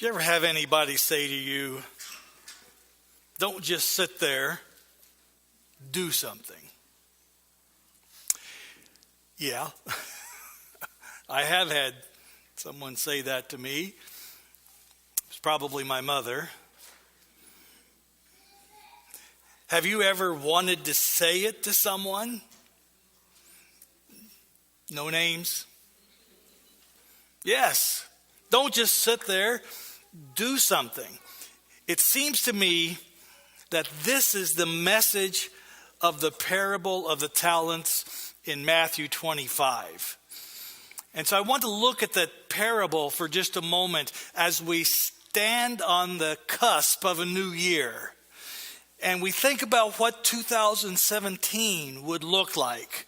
You ever have anybody say to you, don't just sit there, do something? Yeah, I have had someone say that to me. It's probably my mother. Have you ever wanted to say it to someone? No names? Yes. Don't just sit there. Do something. It seems to me that this is the message of the parable of the talents in Matthew 25. And so I want to look at that parable for just a moment as we stand on the cusp of a new year. And we think about what 2017 would look like.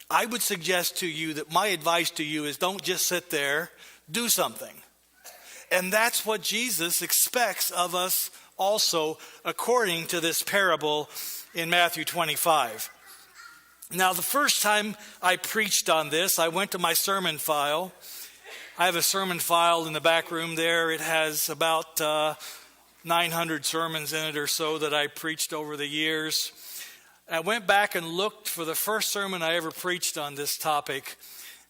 I would suggest to you that my advice to you is don't just sit there, do something. And that's what Jesus expects of us also, according to this parable in Matthew 25. Now, the first time I preached on this, I went to my sermon file. I have a sermon file in the back room there. It has about 900 sermons in it or so that I preached over the years. I went back and looked for the first sermon I ever preached on this topic,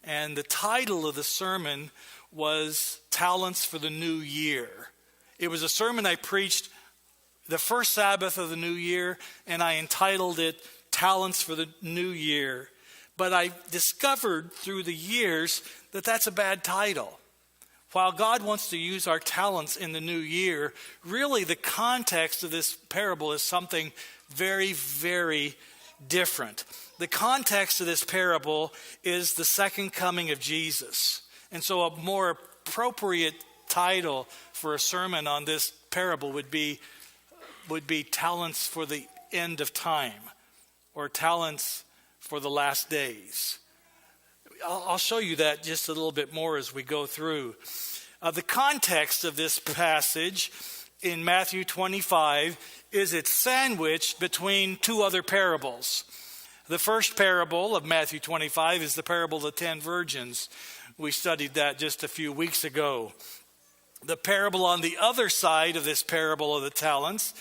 and the title of the sermon was Talents for the New Year. It was a sermon I preached the first Sabbath of the new year, and I entitled it Talents for the New Year. But I discovered through the years that that's a bad title. While God wants to use our talents in the new year, really the context of this parable is something very, very different. The context of this parable is the second coming of Jesus. And so a more appropriate title for a sermon on this parable would be Talents for the End of Time, or Talents for the Last Days. I'll show you that just a little bit more as we go through. The context of this passage in Matthew 25 is it's sandwiched between two other parables. The first parable of Matthew 25 is the parable of the 10 virgins. We studied that just a few weeks ago. The parable on the other side of this parable of the talents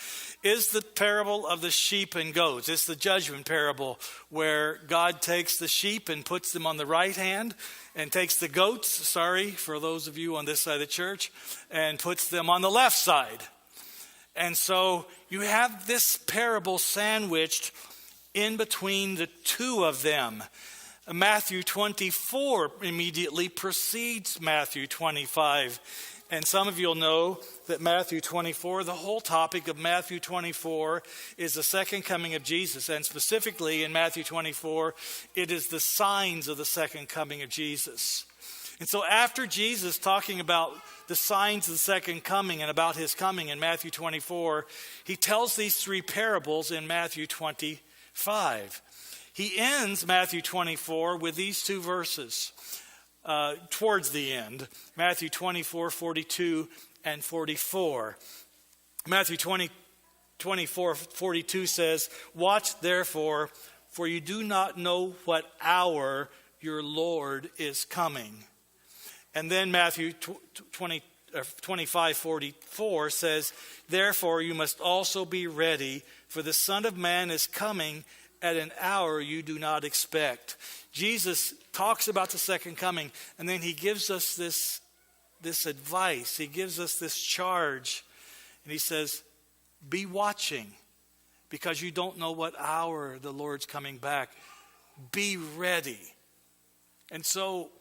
is the parable of the sheep and goats. It's the judgment parable where God takes the sheep and puts them on the right hand and takes the goats, for those of you on this side of the church, and puts them on the left side. And so you have this parable sandwiched in between the two of them. Matthew 24 immediately precedes Matthew 25. And some of you will know that Matthew 24, the whole topic of Matthew 24 is the second coming of Jesus. And specifically in Matthew 24, it is the signs of the second coming of Jesus. And so after Jesus talking about the signs of the second coming and about his coming in Matthew 24, he tells these three parables in Matthew 25. He ends Matthew 24 with these two verses towards the end. Matthew 24, 42 and 44. Matthew 24, 42 says, "Watch therefore, for you do not know what hour your Lord is coming." And then Matthew 25, 44 says, "Therefore you must also be ready, for the Son of Man is coming at an hour you do not expect." Jesus talks about the second coming, and then he gives us this advice. He gives us this charge. And he says, be watching, because you don't know what hour the Lord's coming back. Be ready. And so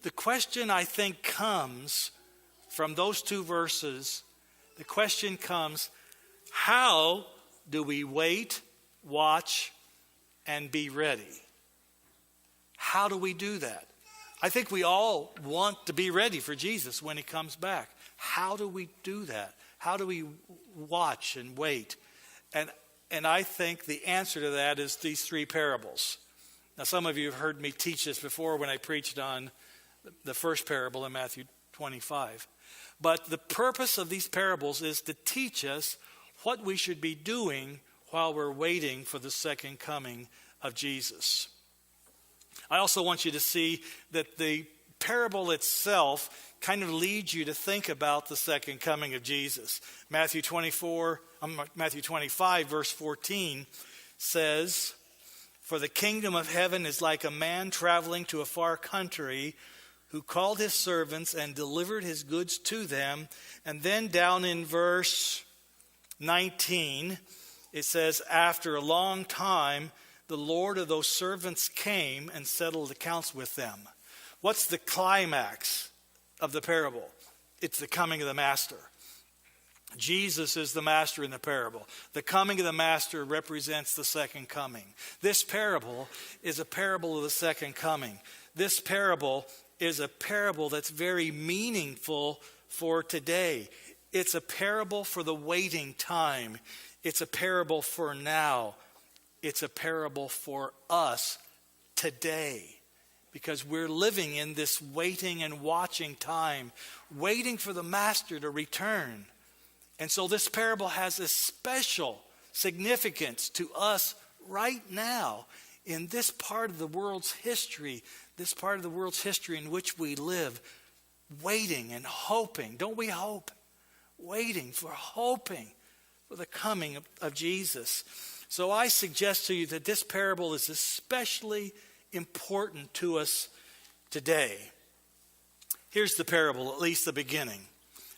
the question, I think, comes from those two verses. The question comes, how do we wait, watch, and be ready? How do we do that? I think we all want to be ready for Jesus when he comes back. How do we do that? How do we watch and wait? And I think the answer to that is these three parables. Now, some of you have heard me teach this before when I preached on the first parable in Matthew 25. But the purpose of these parables is to teach us what we should be doing while we're waiting for the second coming of Jesus. I also want you to see that the parable itself kind of leads you to think about the second coming of Jesus. Matthew 25, verse 14 says, "For the kingdom of heaven is like a man traveling to a far country, who called his servants and delivered his goods to them." And then down in verse 19, it says, "After a long time, the Lord of those servants came and settled accounts with them." What's the climax of the parable? It's the coming of the master. Jesus is the master in the parable. The coming of the master represents the second coming. This parable is a parable of the second coming. This parable is a parable that's very meaningful for today. It's a parable for the waiting time. It's a parable for now. It's a parable for us today, because we're living in this waiting and watching time, waiting for the master to return. And so this parable has a special significance to us right now in this part of the world's history, in which we live, waiting and hoping. Don't we hope? Hoping for the coming of Jesus. So I suggest to you that this parable is especially important to us today. Here's the parable, at least the beginning.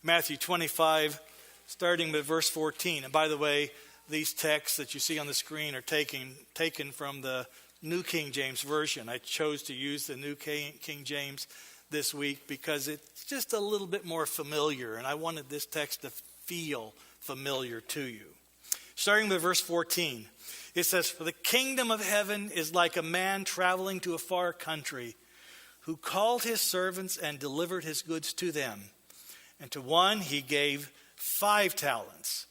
Matthew 25, starting with verse 14. And by the way, these texts that you see on the screen are taken from the New King James Version. I chose to use the New King James this week because it's just a little bit more familiar, and I wanted this text to feel familiar to you. Starting with verse 14, it says, "For the kingdom of heaven is like a man traveling to a far country, who called his servants and delivered his goods to them. And to one he gave 5 talents,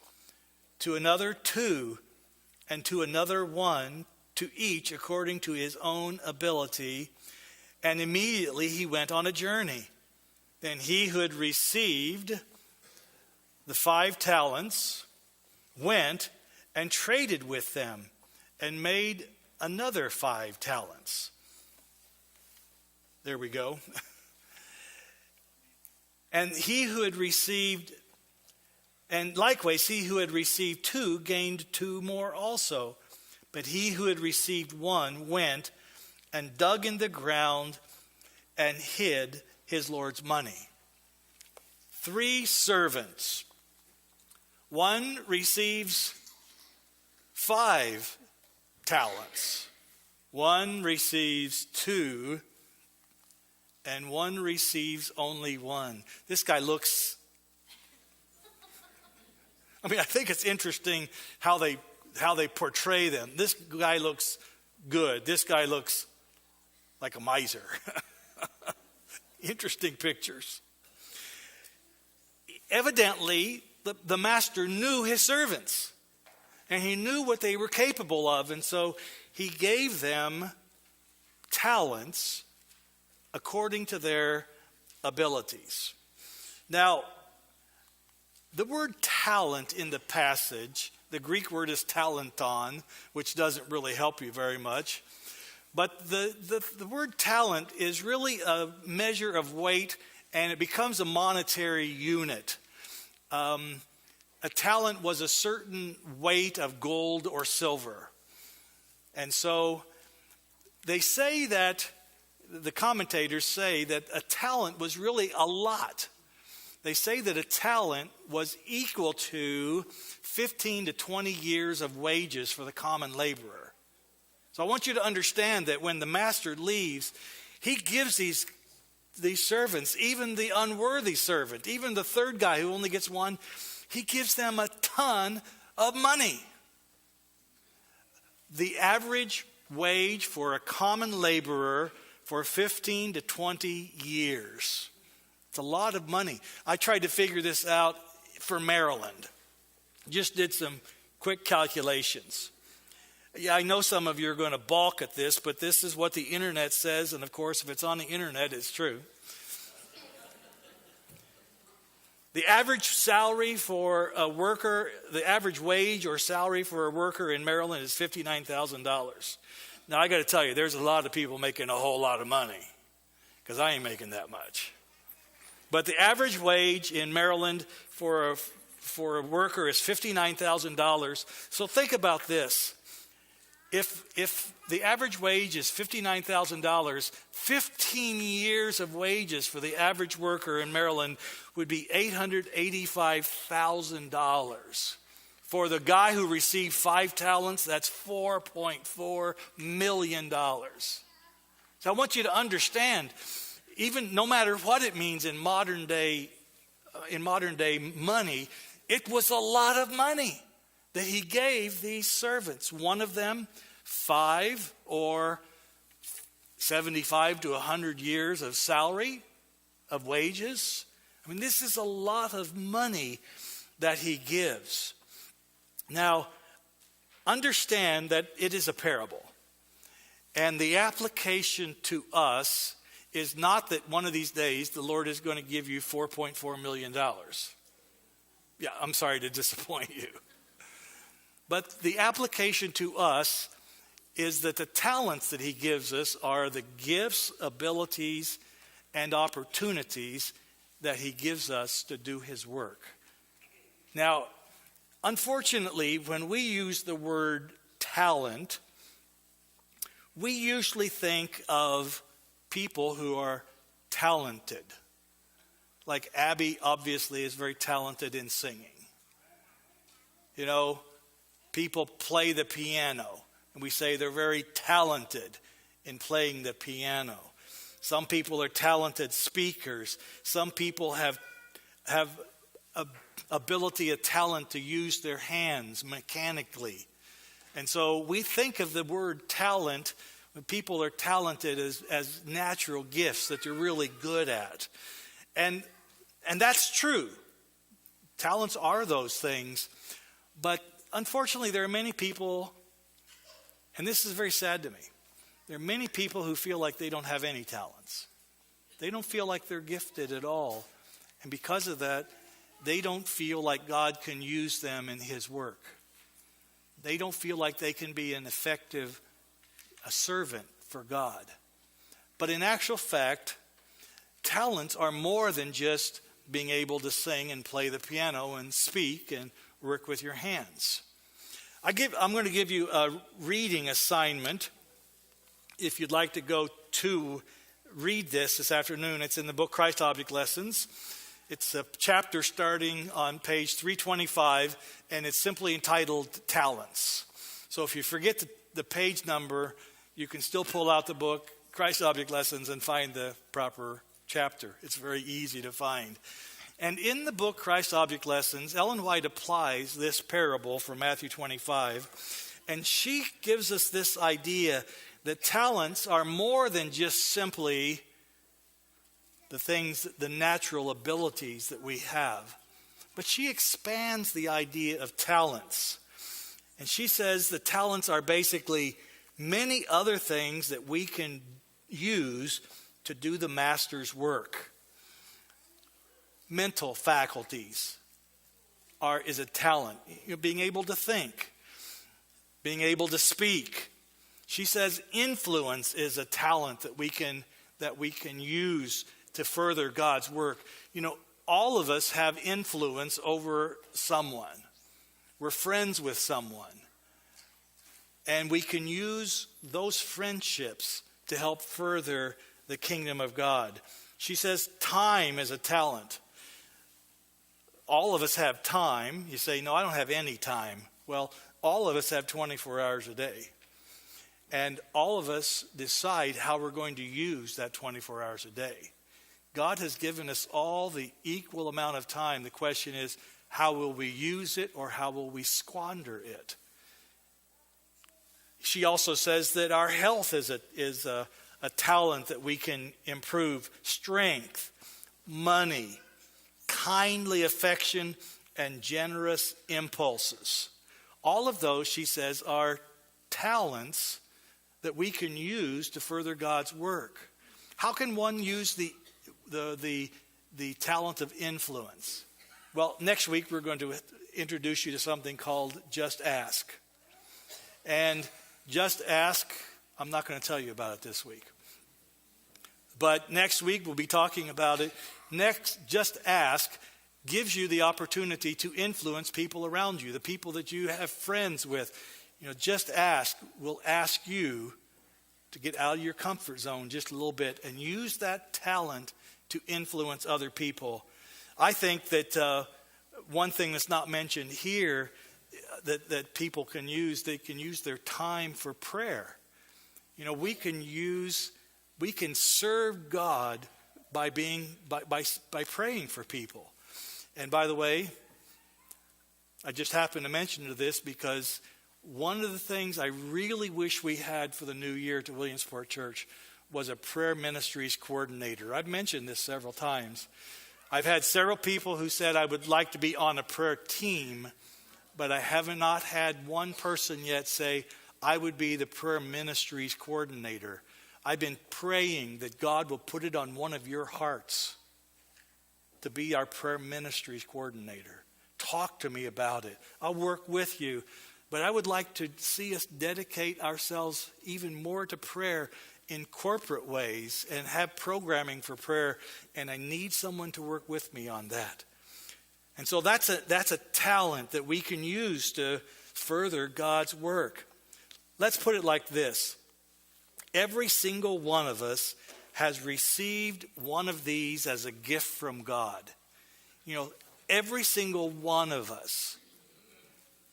to another 2, and to another 1, to each according to his own ability. And immediately he went on a journey. Then he who had received the 5 talents went and traded with them and made another 5 talents. There we go. And likewise, he who had received 2 gained 2 more also. But he who had received 1 went and dug in the ground and hid his Lord's money." 3 servants. One receives 5 talents. One receives 2. And one receives only 1. This guy looks... I think it's interesting how they portray them. This guy looks good. This guy looks like a miser. Interesting pictures. Evidently, the master knew his servants, and he knew what they were capable of, and so he gave them talents according to their abilities. Now, the word talent in the passage, the Greek word is talenton, which doesn't really help you very much. But the word talent is really a measure of weight, and it becomes a monetary unit. A talent was a certain weight of gold or silver. And so they say that, the commentators say that a talent was really a lot. They say that a talent was equal to 15 to 20 years of wages for the common laborer. So I want you to understand that when the master leaves, he gives these servants, even the unworthy servant, even the third guy who only gets 1, he gives them a ton of money. The average wage for a common laborer for 15 to 20 years. It's a lot of money. I tried to figure this out for Maryland. Just did some quick calculations. Yeah, I know some of you are going to balk at this, but this is what the internet says. And of course, if it's on the internet, it's true. The average salary for a worker, the average wage or salary for a worker in Maryland is $59,000. Now, I got to tell you, there's a lot of people making a whole lot of money. because I ain't making that much. But the average wage in Maryland for a worker is $59,000. So think about this. If the average wage is $59,000, 15 years of wages for the average worker in Maryland would be $885,000. For the guy who received 5 talents, that's $4.4 million. So I want you to understand, even no matter what it means in modern day money, it was a lot of money that he gave these servants. One of them, 5 or 75 to 100 years of salary, of wages. I mean, this is a lot of money that he gives. Now, understand that it is a parable. And the application to us is not that one of these days the Lord is going to give you $4.4 million. Yeah, I'm sorry to disappoint you. But the application to us is that the talents that he gives us are the gifts, abilities, and opportunities that he gives us to do his work. Now, unfortunately, when we use the word talent, we usually think of people who are talented. Like Abby obviously is very talented in singing. You know, people play the piano, and we say they're very talented in playing the piano. Some people are talented speakers. Some people have ability, a talent to use their hands mechanically. And so we think of the word talent, when people are talented, as natural gifts that they're really good at. And that's true. Talents are those things. But unfortunately, there are many people, and this is very sad to me, there are many people who feel like they don't have any talents. They don't feel like they're gifted at all. And because of that, they don't feel like God can use them in his work. They don't feel like they can be an effective servant for God. But in actual fact, talents are more than just being able to sing and play the piano and speak and work with your hands. I'm going to give you a reading assignment. If you'd like to go to read this afternoon, it's in the book Christ Object Lessons. It's a chapter starting on page 325, and it's simply entitled Talents. So if you forget the page number, you can still pull out the book Christ Object Lessons and find the proper chapter. It's very easy to find. And in the book Christ Object Lessons, Ellen White applies this parable from Matthew 25, and she gives us this idea that talents are more than just simply the things, the natural abilities that we have. But she expands the idea of talents. And she says the talents are basically many other things that we can use to do the master's work. Mental faculties is a talent. Being able to think, being able to speak. She says influence is a talent that we can use to further God's work. You know, all of us have influence over someone. We're friends with someone. And we can use those friendships to help further the kingdom of God. She says time is a talent. All of us have time. You say, no, I don't have any time. Well, all of us have 24 hours a day. And all of us decide how we're going to use that 24 hours a day. God has given us all the equal amount of time. The question is, how will we use it or how will we squander it? She also says that our health is a talent that we can improve. Strength, money, kindly affection, and generous impulses. All of those, she says, are talents that we can use to further God's work. How can one use the talent of influence? Well, next week we're going to introduce you to something called Just Ask. And Just Ask, I'm not going to tell you about it this week. But next week we'll be talking about it. Next, Just Ask gives you the opportunity to influence people around you, the people that you have friends with. Just Ask will ask you to get out of your comfort zone just a little bit and use that talent to influence other people. I think that one thing that's not mentioned here that people can use, they can use their time for prayer. We can serve God by praying for people. And by the way, I just happened to mention this because one of the things I really wish we had for the new year to Williamsport Church was a prayer ministries coordinator. I've mentioned this several times. I've had several people who said I would like to be on a prayer team, but I have not had one person yet say, I would be the prayer ministries coordinator. I've been praying that God will put it on one of your hearts to be our prayer ministries coordinator. Talk to me about it. I'll work with you. But I would like to see us dedicate ourselves even more to prayer in corporate ways and have programming for prayer. And I need someone to work with me on that. And so that's a talent that we can use to further God's work. Let's put it like this. Every single one of us has received one of these as a gift from God. Every single one of us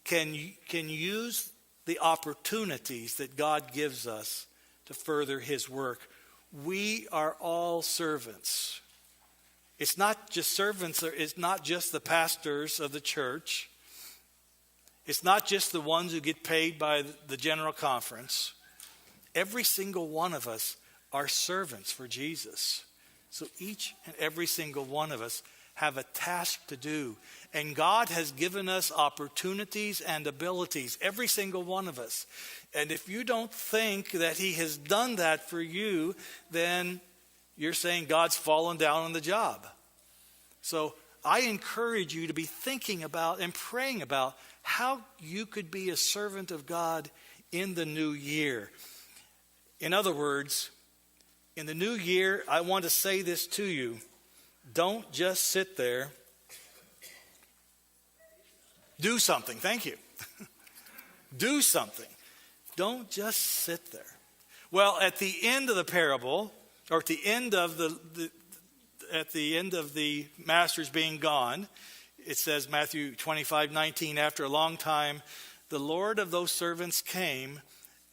can use the opportunities that God gives us to further his work. We are all servants. It's not just servants. It's not just the pastors of the church. It's not just the ones who get paid by the general conference. Every single one of us are servants for Jesus. So each and every single one of us have a task to do. And God has given us opportunities and abilities, every single one of us. And if you don't think that he has done that for you, then you're saying God's fallen down on the job. So I encourage you to be thinking about and praying about how you could be a servant of God in the new year. In other words, in the new year, I want to say this to you. Don't just sit there. Do something. Thank you. Do something. Don't just sit there. Well, at the end of the parable, or at the end of the masters being gone, it says Matthew 25:19, after a long time, the Lord of those servants came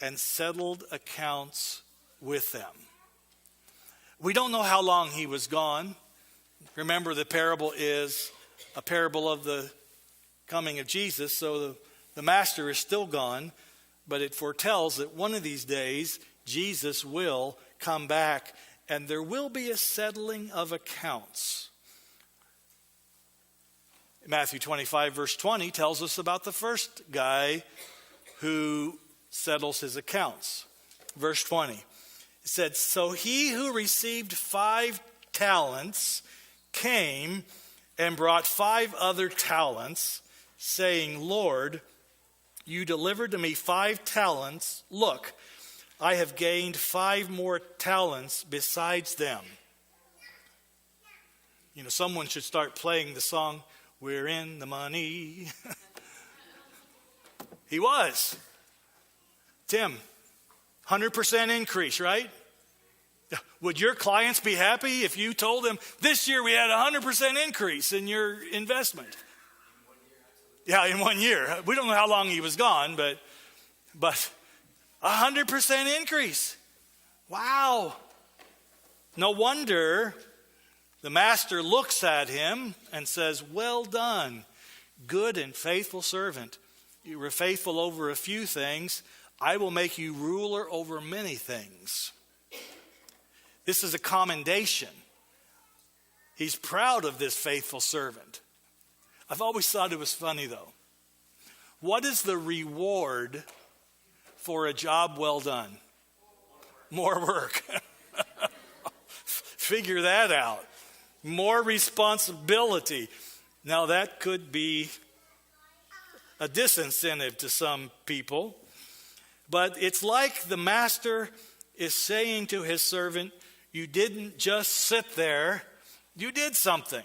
and settled accounts with them. We don't know how long he was gone. Remember, the parable is a parable of the coming of Jesus, so the master is still gone, but it foretells that one of these days Jesus will come back and there will be a settling of accounts. Matthew 25 verse 20 tells us about the first guy who settles his accounts. Verse 20, it said, so he who received 5 talents came and brought 5 other talents, saying, Lord, you delivered to me 5 talents. Look, I have gained 5 more talents besides them. Someone should start playing the song, We're in the Money. He was. Tim, 100% increase, right? Would your clients be happy if you told them, this year we had a 100% increase in your investment? Yeah, in 1 year. We don't know how long he was gone, but 100% increase. Wow. No wonder the master looks at him and says, well done, good and faithful servant. You were faithful over a few things. I will make you ruler over many things. This is a commendation. He's proud of this faithful servant. I've always thought it was funny, though. What is the reward for a job well done? More work. Figure that out. More responsibility. Now, that could be a disincentive to some people. But it's like the master is saying to his servant, You didn't just sit there, you did something.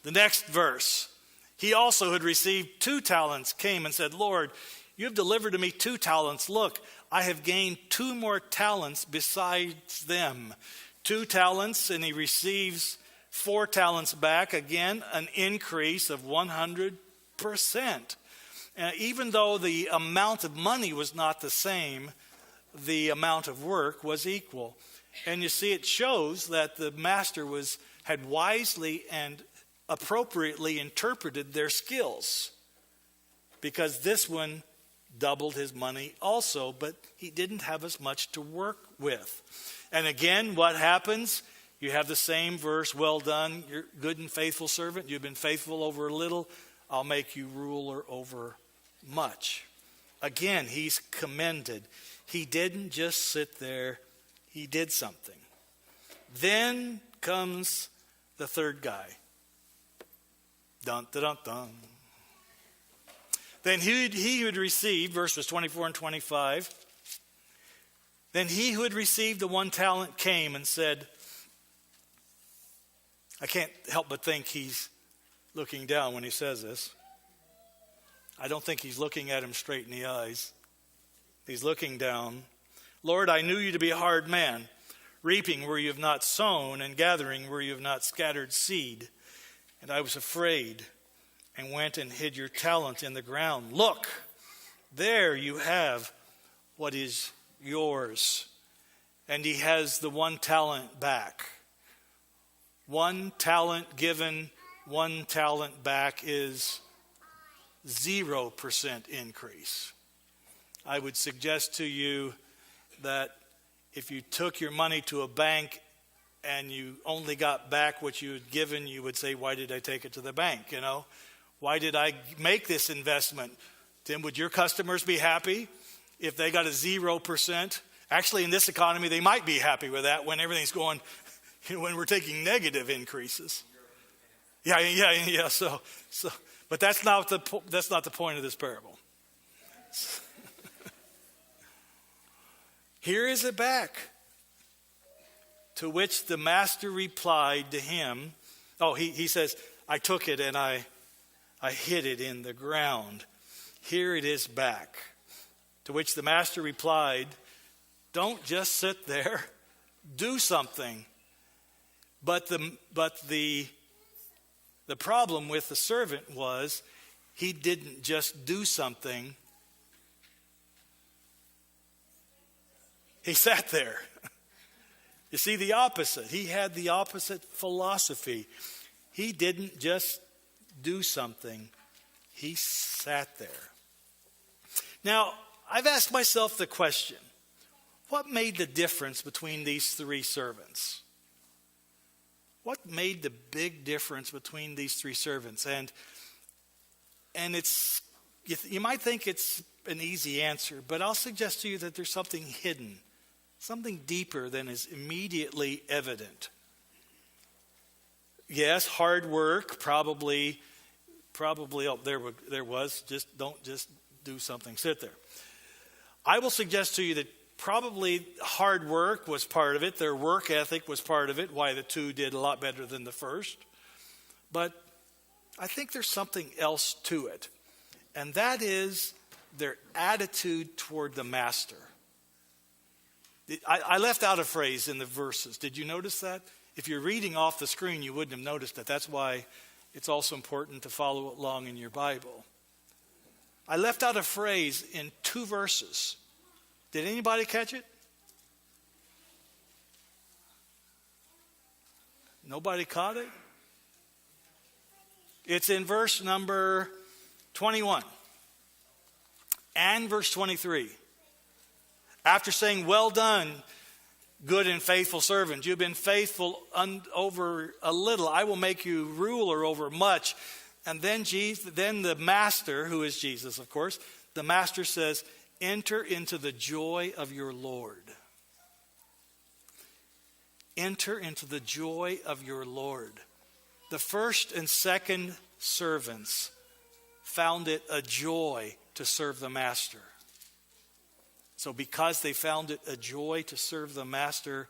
The next verse. He also who had received 2 talents came and said, Lord, you have delivered to me 2 talents. Look, I have gained 2 more talents besides them. 2 talents, and he receives 4 talents back. Again, an increase of 100%. Even though the amount of money was not the same, the amount of work was equal. And you see, it shows that the master had wisely and appropriately interpreted their skills, because this one doubled his money also, but he didn't have as much to work with. And again, what happens? You have the same verse, well done, you're good and faithful servant. You've been faithful over a little, I'll make you ruler over much. Again, he's commended. He didn't just sit there, he did something. Then comes the third guy. Dun, dun, dun, dun. Then he who had received, verses 24 and 25, then he who had received the 1 talent came and said, I can't help but think he's looking down when he says this. I don't think he's looking at him straight in the eyes. He's looking down. Lord, I knew you to be a hard man, reaping where you have not sown and gathering where you have not scattered seed. And I was afraid and went and hid your talent in the ground. Look, there you have what is yours. And he has the 1 talent back. 1 talent given, 1 talent back is 0% increase. I would suggest to you that if you took your money to a bank and you only got back what you had given, you would say, why did I take it to the bank? Why did I make this investment? Then would your customers be happy if they got a 0%? Actually, in this economy, they might be happy with that when everything's going, when we're taking negative increases. Yeah. So, but that's not the point of this parable. Here is it back. To which the master replied to him, he says, I took it and I hid it in the ground. Here it is back. To which the master replied, don't just sit there, do something. But the problem with the servant was he didn't just do something. He sat there. You see, the opposite. He had the opposite philosophy. He didn't just do something. He sat there. Now, I've asked myself the question, what made the difference between these 3 servants? What made the big difference between these 3 servants? And it's, you might think it's an easy answer, but I'll suggest to you that there's something hidden. Something deeper than is immediately evident. Yes, hard work, probably. There was. Don't just do something. Sit there. I will suggest to you that probably hard work was part of it. Their work ethic was part of it. Why the 2 did a lot better than the first. But I think there's something else to it, and that is their attitude toward the master. I left out a phrase in the verses. Did you notice that? If you're reading off the screen, you wouldn't have noticed it. That's why it's also important to follow along in your Bible. I left out a phrase in 2 verses. Did anybody catch it? Nobody caught it? It's in verse number 21 and verse 23. After saying, well done, good and faithful servant. You've been faithful over a little. I will make you ruler over much. And then the master, who is Jesus, of course, the master says, enter into the joy of your Lord. Enter into the joy of your Lord. The first and second servants found it a joy to serve the master. So because they found it a joy to serve the master,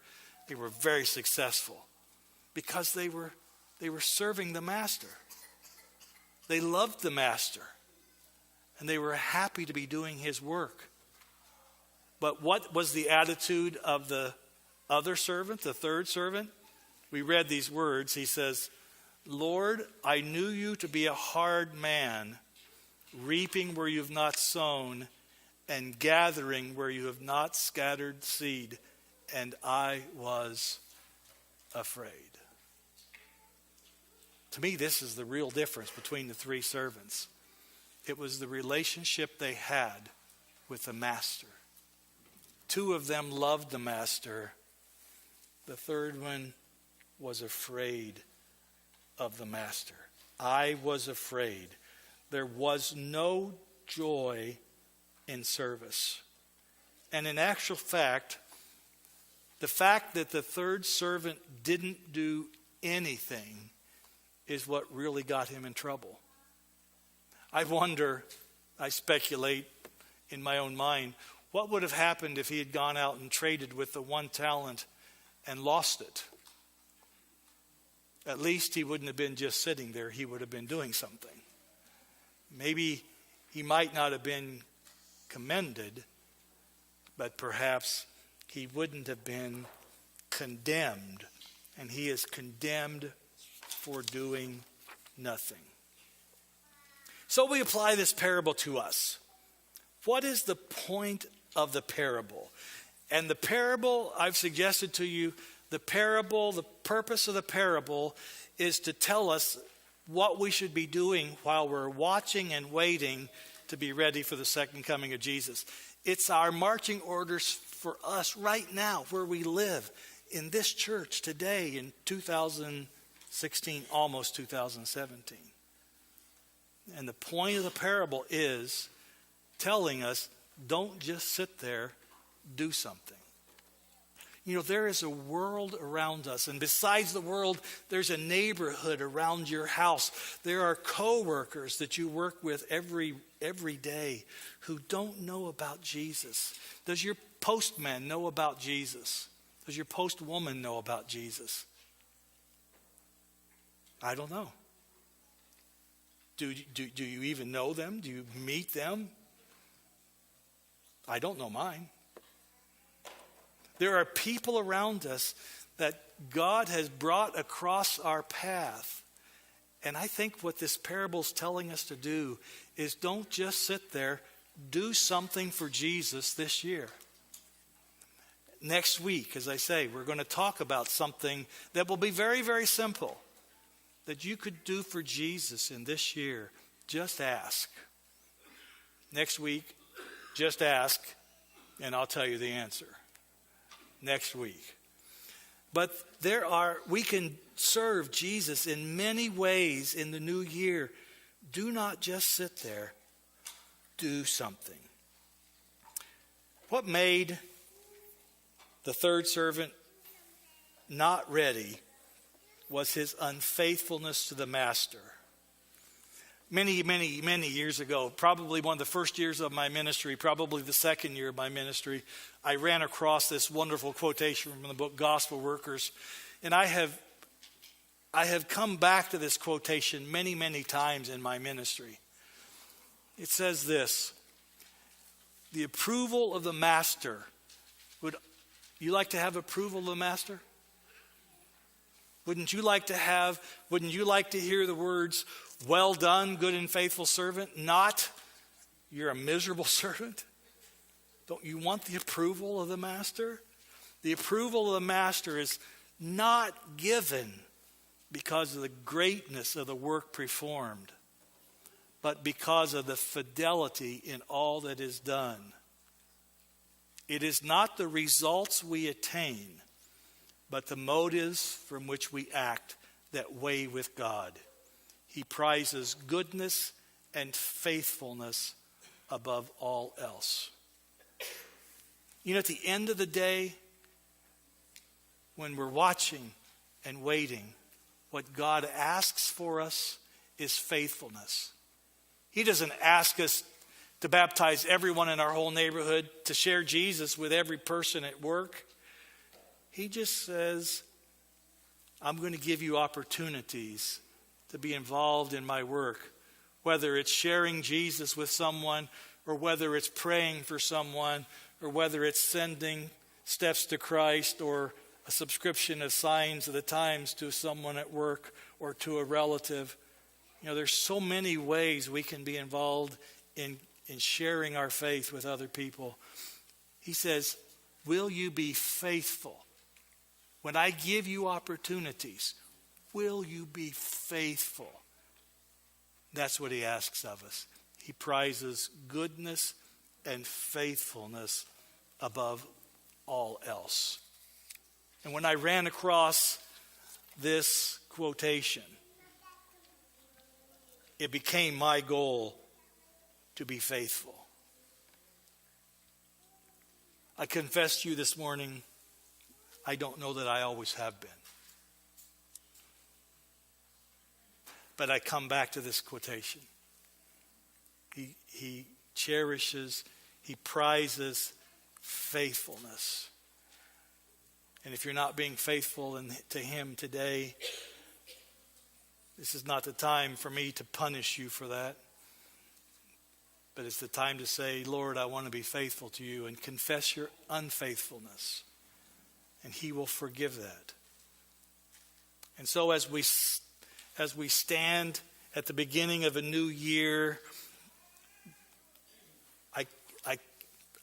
they were very successful. Because they were serving the master. They loved the master. And they were happy to be doing his work. But what was the attitude of the other servant, the third servant? We read these words. He says, Lord, I knew you to be a hard man, reaping where you have not sown, and gathering where you have not scattered seed, and I was afraid. To me, this is the real difference between the three servants. It was the relationship they had with the master. Two of them loved the master. The third one was afraid of the master. I was afraid. There was no joy in service. And in actual fact, the fact that the third servant didn't do anything is what really got him in trouble. I wonder, I speculate in my own mind, what would have happened if he had gone out and traded with the one talent and lost it? At least he wouldn't have been just sitting there. He would have been doing something. Maybe he might not have been commended, but perhaps he wouldn't have been condemned. And he is condemned for doing nothing. So we apply this parable to us. What is the point of the parable? And the parable, I've suggested to you, the purpose of the parable is to tell us what we should be doing while we're watching and waiting to be ready for the second coming of Jesus. It's our marching orders for us right now, where we live, in this church today in 2016, almost 2017. And the point of the parable is telling us, don't just sit there, do something. You know, there is a world around us, and besides the world, there's a neighborhood around your house. There are co-workers that you work with every day who don't know about Jesus. Does your postman know about Jesus? Does your postwoman know about Jesus? I don't know. Do you even know them? Do you meet them? I don't know mine. There are people around us that God has brought across our path. And I think what this parable is telling us to do is don't just sit there, do something for Jesus this year. Next week, as I say, we're going to talk about something that will be very, very simple that you could do for Jesus in this year. Just ask. Next week, just ask, and I'll tell you the answer. Next week. But we can serve Jesus in many ways in the new year. Do not just sit there. Do something. What made the third servant not ready was his unfaithfulness to the master. Many, many, many years ago, probably one of the first years of my ministry, probably the second year of my ministry, I ran across this wonderful quotation from the book Gospel Workers. And I have come back to this quotation many, many times in my ministry. It says this: the approval of the master. Would you like to have approval of the master? Wouldn't you like to hear the words, well done, good and faithful servant, not you're a miserable servant? Don't you want the approval of the master? The approval of the master is not given because of the greatness of the work performed, but because of the fidelity in all that is done. It is not the results we attain, but the motives from which we act that weigh with God. He prizes goodness and faithfulness above all else. You know, at the end of the day, when we're watching and waiting, what God asks for us is faithfulness. He doesn't ask us to baptize everyone in our whole neighborhood, to share Jesus with every person at work. He just says, I'm going to give you opportunities to be involved in my work, whether it's sharing Jesus with someone, or whether it's praying for someone, or whether it's sending steps to Christ, or a subscription of Signs of the Times to someone at work or to a relative. There's so many ways we can be involved in sharing our faith with other people. He says, will you be faithful? When I give you opportunities, will you be faithful? That's what he asks of us. He prizes goodness and faithfulness above all else. And when I ran across this quotation, it became my goal to be faithful. I confess to you this morning, I don't know that I always have been. But I come back to this quotation. He cherishes, he prizes faithfulness. And if you're not being faithful to him today, this is not the time for me to punish you for that. But it's the time to say, Lord, I want to be faithful to you, and confess your unfaithfulness. And he will forgive that. And so as we stand at the beginning of a new year,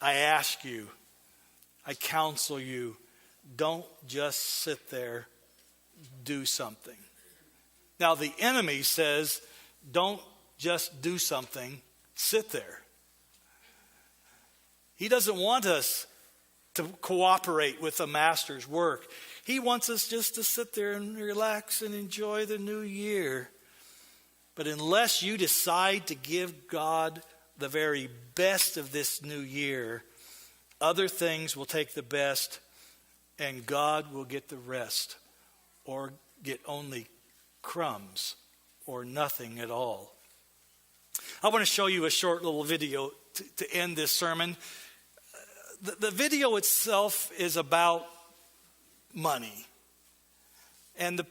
I ask you, I counsel you, don't just sit there, do something. Now the enemy says, don't just do something, sit there. He doesn't want us to cooperate with the master's work. He wants us just to sit there and relax and enjoy the new year. But unless you decide to give God the very best of this new year, other things will take the best and God will get the rest, or get only crumbs or nothing at all. I want to show you a short little video to end this sermon. The video itself is about money. And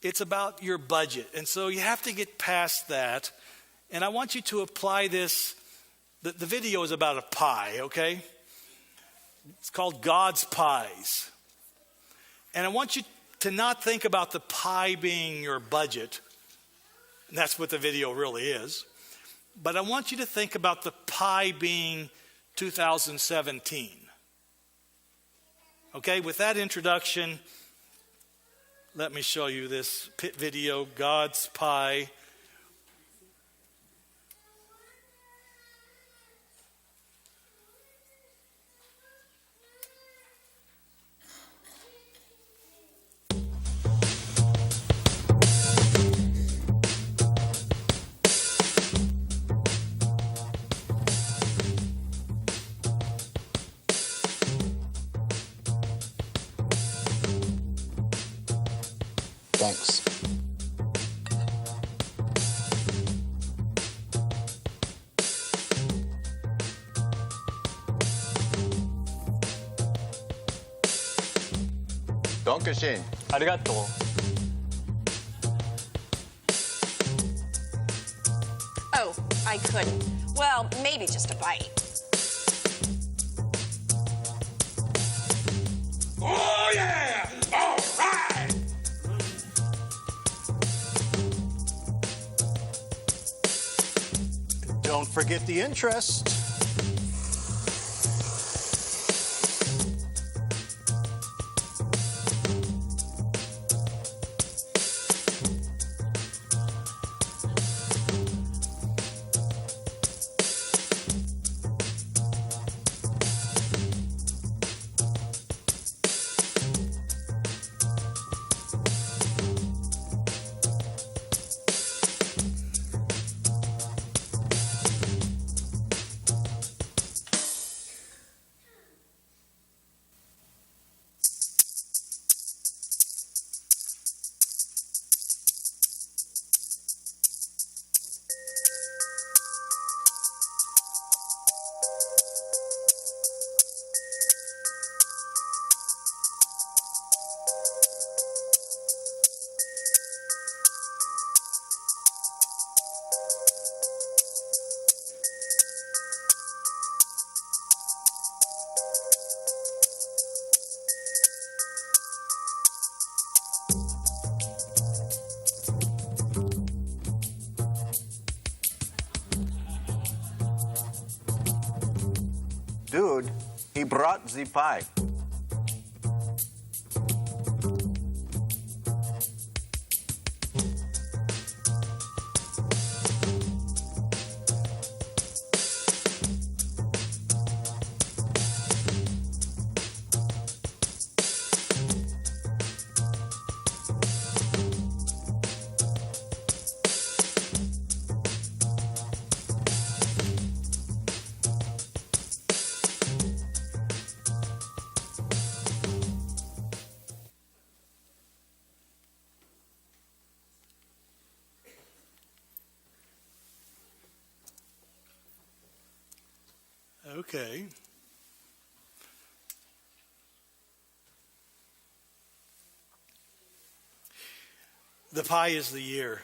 it's about your budget. And so you have to get past that. And I want you to apply this. The video is about a pie, okay? It's called God's Pies. And I want you to not think about the pie being your budget. And that's what the video really is. But I want you to think about the pie being 2017. Okay, with that introduction, let me show you this video, God's Pie. Thanks. Dankeschön. ありがとう。Oh, I couldn't. Well, maybe just a bite. Oh, yeah! All right! Don't forget the interest. He brought the pie. Okay. The pie is the year.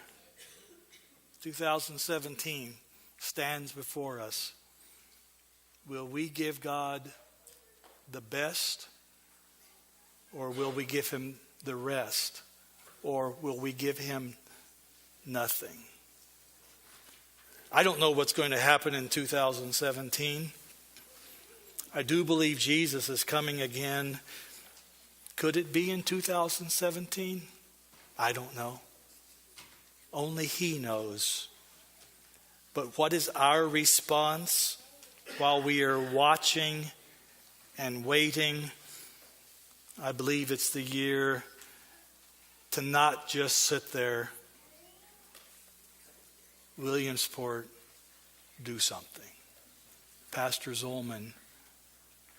2017 stands before us. Will we give God the best, or will we give him the rest, or will we give him nothing? I don't know what's going to happen in 2017. I do believe Jesus is coming again. Could it be in 2017? I don't know. Only he knows. But what is our response while we are watching and waiting? I believe it's the year to not just sit there. Williamsport, do something. Pastor Zolman,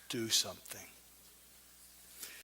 do something.